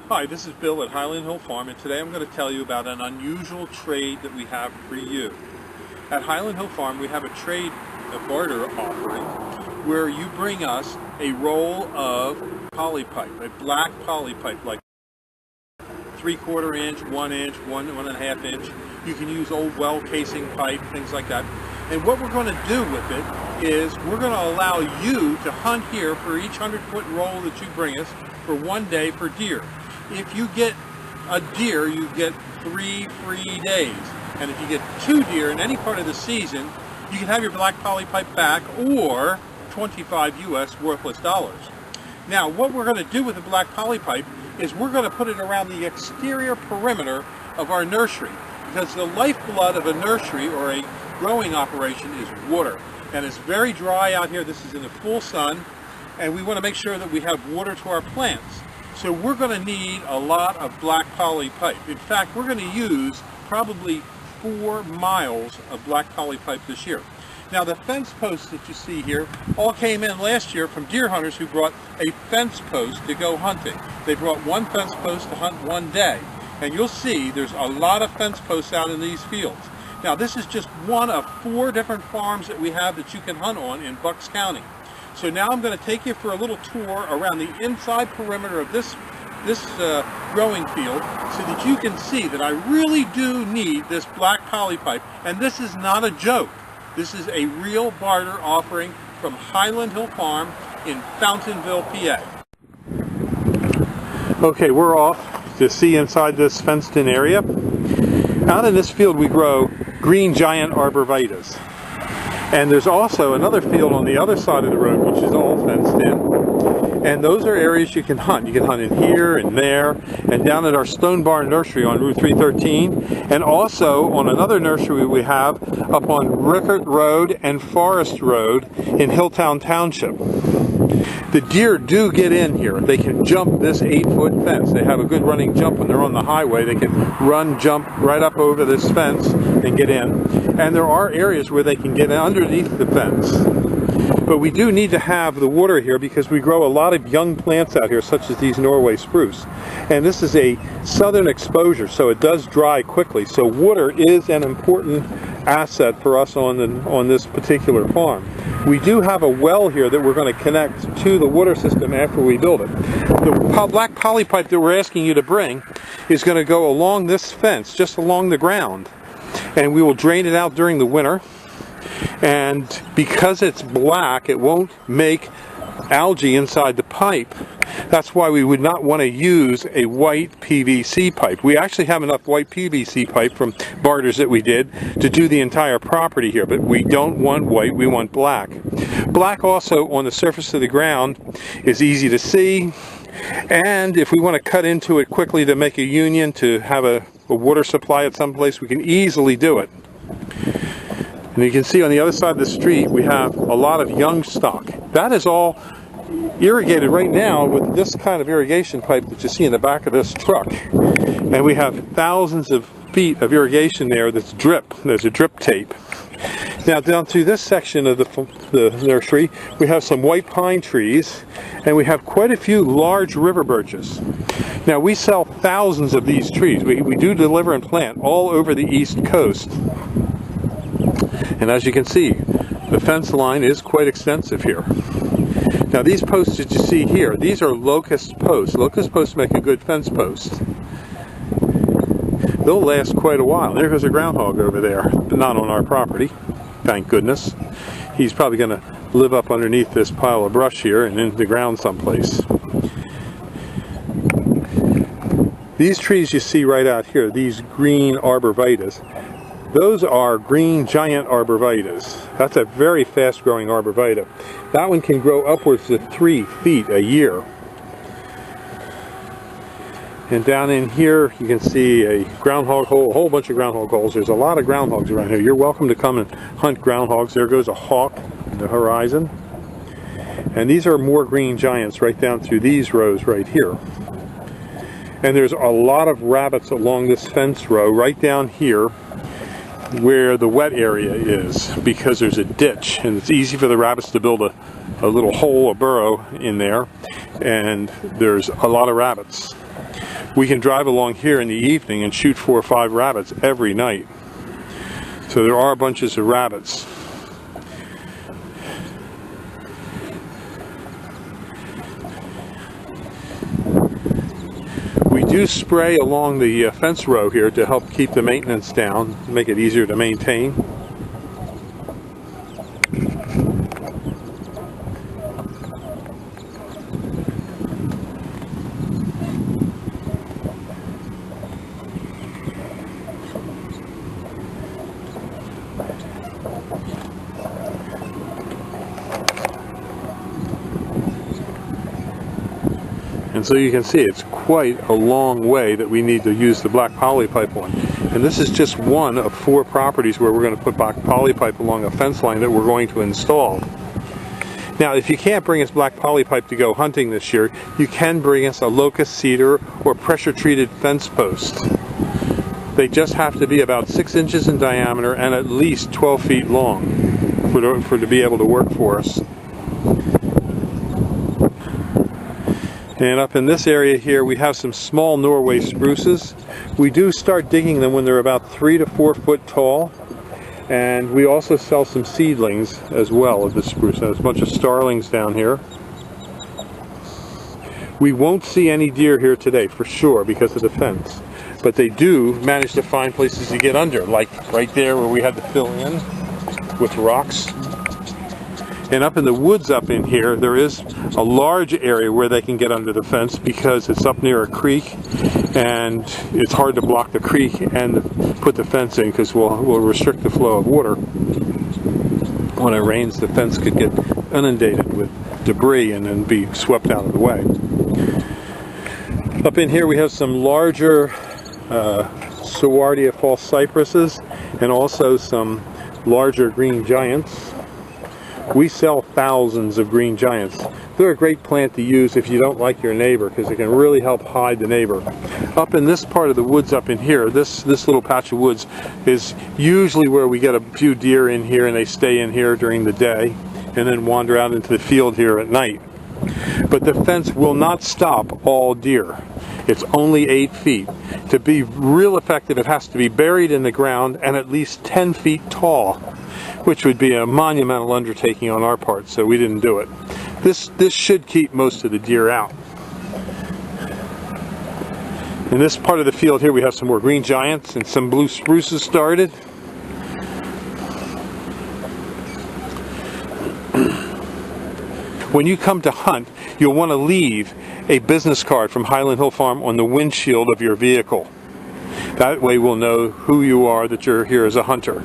Hi, this is Bill at Highland Hill Farm, and today I'm going to tell you about an unusual trade that we have for you. At Highland Hill Farm, we have a trade, a barter offering, where you bring us a roll of polypipe, a black polypipe, like 3/4 inch, 1 inch, 1.5 inch. You can use old well casing pipe, things like that. And what we're going to do with it is we're going to allow you to hunt here for each 100-foot roll that you bring us for 1 day for deer. If you get a deer, you get 3 free days. And if you get 2 deer in any part of the season, you can have your black polypipe back or 25 US worthless dollars. Now, what we're going to do with the black polypipe is we're going to put it around the exterior perimeter of our nursery, because the lifeblood of a nursery or a growing operation is water. And it's very dry out here. This is in the full sun, and we want to make sure that we have water to our plants. So we're going to need a lot of black poly pipe. In fact, we're going to use probably 4 miles of black poly pipe this year. Now, the fence posts that you see here all came in last year from deer hunters who brought a fence post to go hunting. They brought 1 fence post to hunt 1 day. And you'll see there's a lot of fence posts out in these fields. Now, this is just one of 4 different farms that we have that you can hunt on in Bucks County. So now I'm going to take you for a little tour around the inside perimeter of this growing field so that you can see that I really do need this black polypipe. And this is not a joke. This is a real barter offering from Highland Hill Farm in Fountainville, PA. Okay, we're off to see inside this fenced-in area. Out in this field we grow green giant arborvitaes. And there's also another field on the other side of the road which is all fenced in. And those are areas you can hunt. You can hunt in here and there, and down at our Stone Barn Nursery on Route 313, and also on another nursery we have up on Rickert Road and Forest Road in Hilltown Township. The deer do get in here. They can jump this 8-foot fence. They have a good running jump when they're on the highway. They can run, jump right up over this fence and get in. And there are areas where they can get underneath the fence. But we do need to have the water here because we grow a lot of young plants out here, such as these Norway spruce. And this is a southern exposure, so it does dry quickly. So water is an important asset for us on this particular farm. We do have a well here that we're going to connect to the water system after we build it. The black polypipe that we're asking you to bring is going to go along this fence, just along the ground. And we will drain it out during the winter. And because it's black, it won't make algae inside the pipe. That's why we would not want to use a white PVC pipe. We actually have enough white PVC pipe from barters that we did to do the entire property here, but we don't want white, we want black. Black also on the surface of the ground is easy to see, and if we want to cut into it quickly to make a union to have a water supply at some place, we can easily do it. And you can see on the other side of the street we have a lot of young stock. That is all irrigated right now with this kind of irrigation pipe that you see in the back of this truck. And we have thousands of feet of irrigation there that's drip. There's a drip tape. Now down through this section of the nursery we have some white pine trees, and we have quite a few large river birches. Now we sell thousands of these trees. We do deliver and plant all over the East Coast. And as you can see, the fence line is quite extensive here. Now these posts that you see here, these are locust posts. Locust posts make a good fence post. They'll last quite a while. There goes a groundhog over there, but not on our property, thank goodness. He's probably going to live up underneath this pile of brush here and in the ground someplace. These trees you see right out here, these green arborvitaes, those are green giant arborvitaes. That's a very fast growing arborvitae. That one can grow upwards of 3 feet a year. And down in here you can see a groundhog hole, a whole bunch of groundhog holes. There's a lot of groundhogs around here. You're welcome to come and hunt groundhogs. There goes a hawk on the horizon. And these are more green giants right down through these rows right here. And there's a lot of rabbits along this fence row right down here where the wet area is, because there's a ditch and it's easy for the rabbits to build a little hole, a burrow in there, and there's a lot of rabbits. we can drive along here in the evening and shoot 4 or 5 rabbits every night. So there are bunches of rabbits. We do spray along the fence row here to help keep the maintenance down, make it easier to maintain. And so you can see it's quite a long way that we need to use the black poly pipe on. And this is just one of 4 properties where we're going to put black poly pipe along a fence line that we're going to install. Now, if you can't bring us black poly pipe to go hunting this year, you can bring us a locust cedar or pressure treated fence post. They just have to be about 6 inches in diameter and at least 12 feet long to be able to work for us. And up in this area here we have some small Norway spruces. We do start digging them when they're about 3 to 4 foot tall. And we also sell some seedlings as well of the spruce. There's a bunch of starlings down here. We won't see any deer here today for sure because of the fence. But they do manage to find places to get under, like right there where we had to fill in with rocks. And up in the woods up in here, there is a large area where they can get under the fence because it's up near a creek and it's hard to block the creek and put the fence in because we'll restrict the flow of water. When it rains, the fence could get inundated with debris and then be swept out of the way. Up in here we have some larger Sowardia false cypresses and also some larger green giants. We sell thousands of green giants. They're a great plant to use if you don't like your neighbor because it can really help hide the neighbor. Up in this part of the woods up in here, this little patch of woods is usually where we get a few deer in here and they stay in here during the day and then wander out into the field here at night. But the fence will not stop all deer. It's only 8 feet. To be real effective, it has to be buried in the ground and at least 10 feet tall, which would be a monumental undertaking on our part, so we didn't do it. This should keep most of the deer out. In this part of the field here we have some more green giants and some blue spruces started. When you come to hunt, you'll want to leave a business card from Highland Hill Farm on the windshield of your vehicle. That way we'll know who you are, that you're here as a hunter.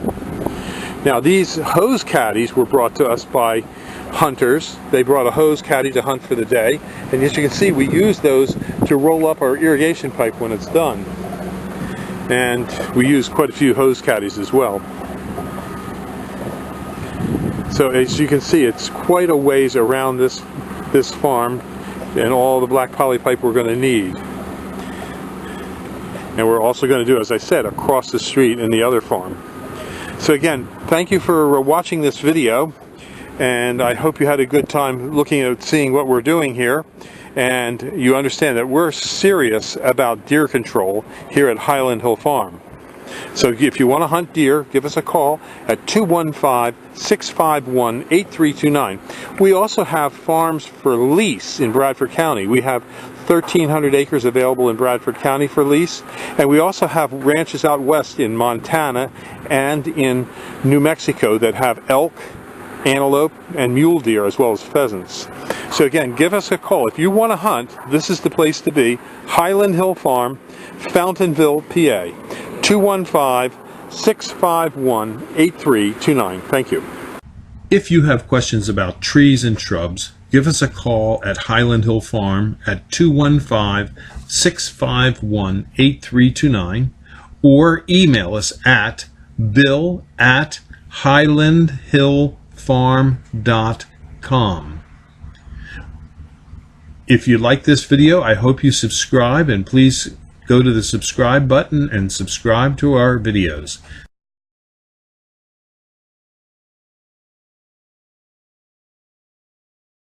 Now these hose caddies were brought to us by hunters. They brought a hose caddy to hunt for the day, and as you can see we use those to roll up our irrigation pipe when it's done. And we use quite a few hose caddies as well. So as you can see, it's quite a ways around this farm and all the black poly pipe we're going to need. And we're also going to do, as I said, across the street in the other farm. So again, thank you for watching this video, and I hope you had a good time looking at seeing what we're doing here, and you understand that we're serious about deer control here at Highland Hill Farm. So if you want to hunt deer, give us a call at 215-651-8329. We also have farms for lease in Bradford County. We have 1,300 acres available in Bradford County for lease, and we also have ranches out west in Montana and in New Mexico that have elk, antelope, and mule deer as well as pheasants. So again, give us a call. If you want to hunt, this is the place to be. Highland Hill Farm, Fountainville, PA. 215-651-8329. Thank you. If you have questions about trees and shrubs, give us a call at Highland Hill Farm at 215-651-8329 or email us at bill@highlandhillfarm.com. If you like this video, I hope you subscribe, and please go to the subscribe button and subscribe to our videos.